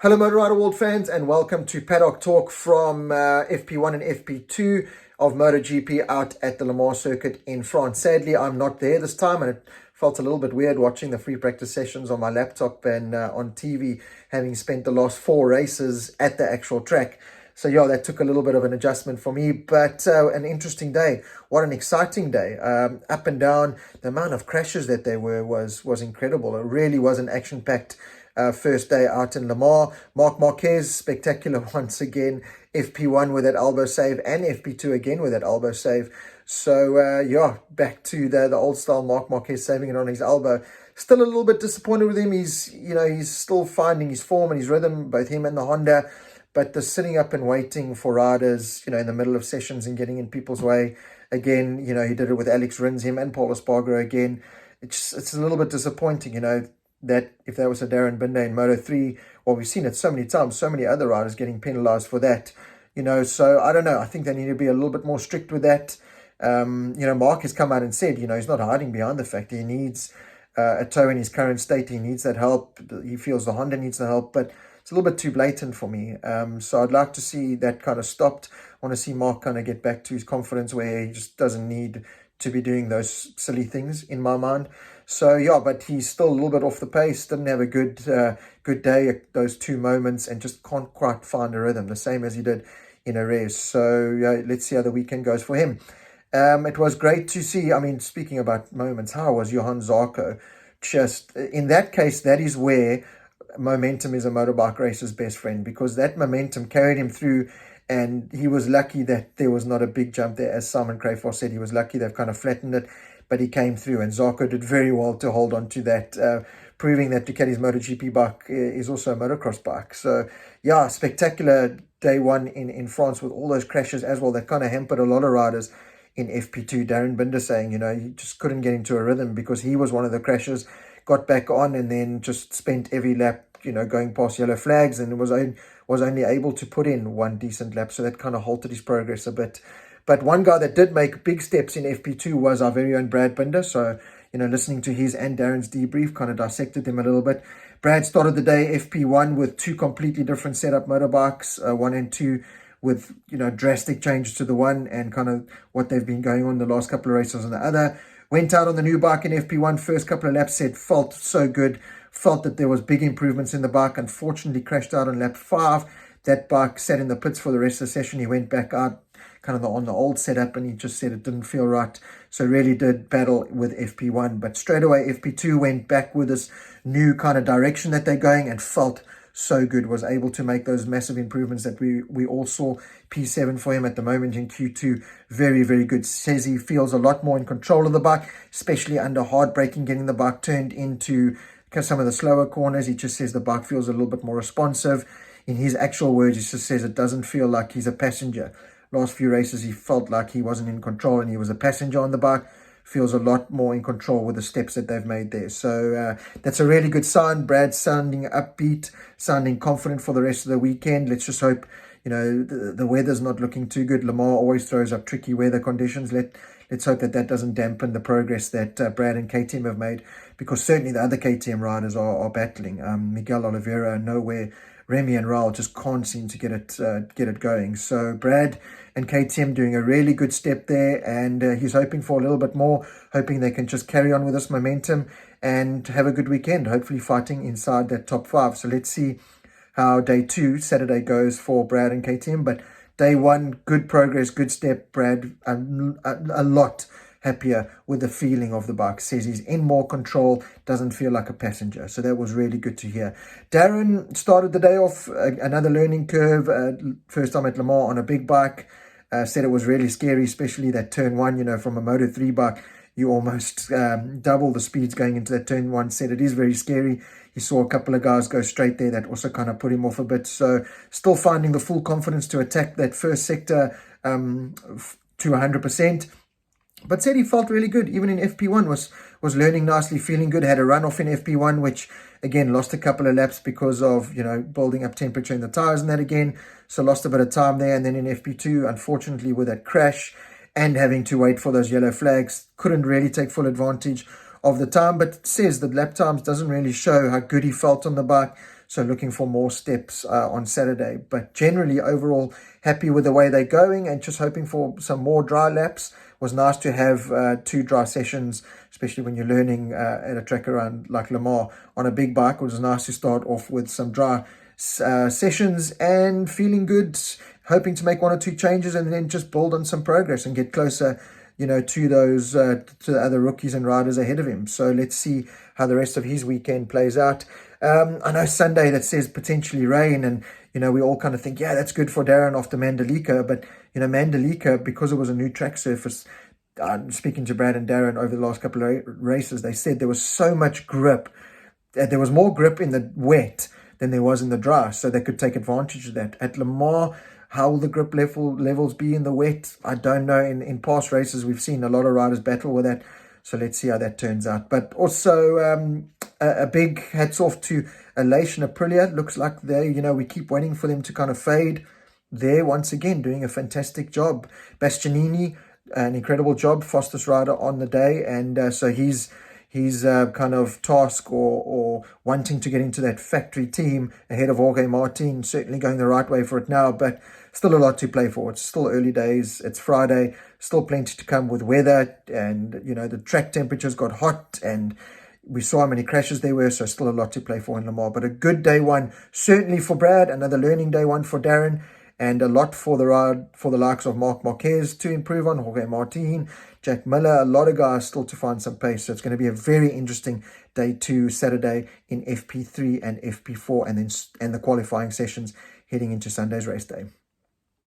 Hello Motor Rider World fans, and welcome to Paddock Talk from FP1 and FP2 of MotoGP out at the LeMans circuit in France. Sadly, I'm not there this time, and it felt a little bit weird watching the free practice sessions on my laptop and on TV, having spent the last 4 races at the actual track. So yeah, that took a little bit of an adjustment for me, but an interesting day. What an exciting day. Up and down, the amount of crashes that there were was incredible. It really was an action-packed first day out in Le Mans. Marc Marquez, spectacular once again. FP1 with that elbow save, and FP2 again with that elbow save. So yeah, back to the old style Marc Marquez saving it on his elbow. Still a little bit disappointed with him. He's still finding his form and his rhythm, both him and the Honda. But the sitting up and waiting for riders, in the middle of sessions and getting in people's way again, he did it with Alex Rins, him and Paul Espargaro again. It's a little bit disappointing, that if that was a Darren Binder in Moto3, well, we've seen it so many times, so many other riders getting penalized for that, so I don't know. I think they need to be a little bit more strict with that. Mark has come out and said, he's not hiding behind the fact he needs a toe in his current state. He needs that help. He feels the Honda needs the help, but it's a little bit too blatant for me. So I'd like to see that kind of stopped. I want to see Mark kind of get back to his confidence where he just doesn't need to be doing those silly things, in my mind. So yeah, but he's still a little bit off the pace. Didn't have a good day at those 2 moments, and just can't quite find a rhythm, the same as he did in a race. So yeah, let's see how the weekend goes for him. It was great to see. Speaking about moments, how was Johann Zarco? Just in that case, that is where momentum is a motorbike racer's best friend, because that momentum carried him through, and he was lucky that there was not a big jump there. As Simon Crayford said, he was lucky they've kind of flattened it, but he came through, and Zarco did very well to hold on to that, proving that Ducati's MotoGP bike is also a motocross bike. So yeah, spectacular day one in France with all those crashes as well. That kind of hampered a lot of riders in FP2. Darren Binder saying, he just couldn't get into a rhythm because he was one of the crashers, got back on, and then just spent every lap, going past yellow flags, and was only able to put in 1 decent lap. So that kind of halted his progress a bit. But one guy that did make big steps in FP2 was our very own Brad Binder. So, listening to his and Darren's debrief, kind of dissected them a little bit. Brad started the day FP1 with 2 completely different setup motorbikes, 1 and 2, with, drastic changes to the one, and kind of what they've been going on the last couple of races on the other. Went out on the new bike in FP1, first couple of laps, said felt so good, felt that there was big improvements in the bike. Unfortunately, crashed out on lap 5. That bike sat in the pits for the rest of the session. He went back out kind of on the old setup, and he just said it didn't feel right. So really did battle with FP1. But straight away, FP2 went back with this new kind of direction that they're going, and felt so good, was able to make those massive improvements that we all saw. P7 for him at the moment in Q2, very, very good. Says he feels a lot more in control of the bike, especially under hard braking, getting the bike turned into some of the slower corners. He just says the bike feels a little bit more responsive. In his actual words, he just says it doesn't feel like he's a passenger. Last few races, he felt like he wasn't in control and he was a passenger on the bike. Feels a lot more in control with the steps that they've made there. So that's a really good sign. Brad sounding upbeat, sounding confident for the rest of the weekend. Let's just hope, the weather's not looking too good. Le Mans always throws up tricky weather conditions. Let's hope that doesn't dampen the progress that Brad and KTM have made, because certainly the other KTM riders are battling. Miguel Oliveira nowhere. Remy and Raul just can't seem to get it going. So Brad and KTM doing a really good step there, and he's hoping for a little bit more, hoping they can just carry on with this momentum and have a good weekend, hopefully fighting inside that top 5. So let's see how day 2, Saturday, goes for Brad and KTM. But day 1, good progress, good step. Brad a lot happier with the feeling of the bike. Says he's in more control, doesn't feel like a passenger. So that was really good to hear. Darren started the day off, another learning curve, first time at Le Mans on a big bike. Said it was really scary, especially that turn 1, from a Moto3 bike. You almost double the speeds going into that turn 1. Said it is very scary. He saw a couple of guys go straight there. That also kind of put him off a bit. So still finding the full confidence to attack that first sector to 100%. But said he felt really good, even in FP1, was learning nicely, feeling good. Had a run-off in FP1, which, again, lost a couple of laps because of, building up temperature in the tyres and that again. So lost a bit of time there. And then in FP2, unfortunately, with that crash and having to wait for those yellow flags, couldn't really take full advantage of the time. But says the lap times doesn't really show how good he felt on the bike. So looking for more steps on Saturday. But generally, overall, happy with the way they're going and just hoping for some more dry laps. It was nice to have 2 dry sessions, especially when you're learning at a track around like Le Mans on a big bike. It was nice to start off with some dry sessions and feeling good, hoping to make 1 or 2 changes and then just build on some progress and get closer, to those to the other rookies and riders ahead of him. So let's see how the rest of his weekend plays out. I know Sunday that says potentially rain, and we all kind of think, yeah, that's good for Darren after Mandalika, but Mandalika, because it was a new track surface, speaking to Brad and Darren over the last couple of races, they said there was so much grip. There was more grip in the wet than there was in the dry, so they could take advantage of that. At Le Mans, how will the grip levels be in the wet? I don't know. In past races, we've seen a lot of riders battle with that, so let's see how that turns out. But also, a big hats off to Aleix and Aprilia. Looks like we keep waiting for them to kind of fade. They're once again doing a fantastic job. Bastianini, an incredible job, fastest rider on the day, and so he's kind of task or wanting to get into that factory team ahead of Jorge Martin, certainly going the right way for it now, but still a lot to play for. It's still early days. It's Friday, still plenty to come with weather, and the track temperatures got hot, and we saw how many crashes there were, so still a lot to play for in Le Mans. But a good day one, certainly for Brad, another learning day one for Darren, and a lot for the likes of Marc Marquez to improve on, Jorge Martin, Jack Miller, a lot of guys still to find some pace. So it's going to be a very interesting day 2 Saturday in FP3 and FP4, and the qualifying sessions heading into Sunday's race day.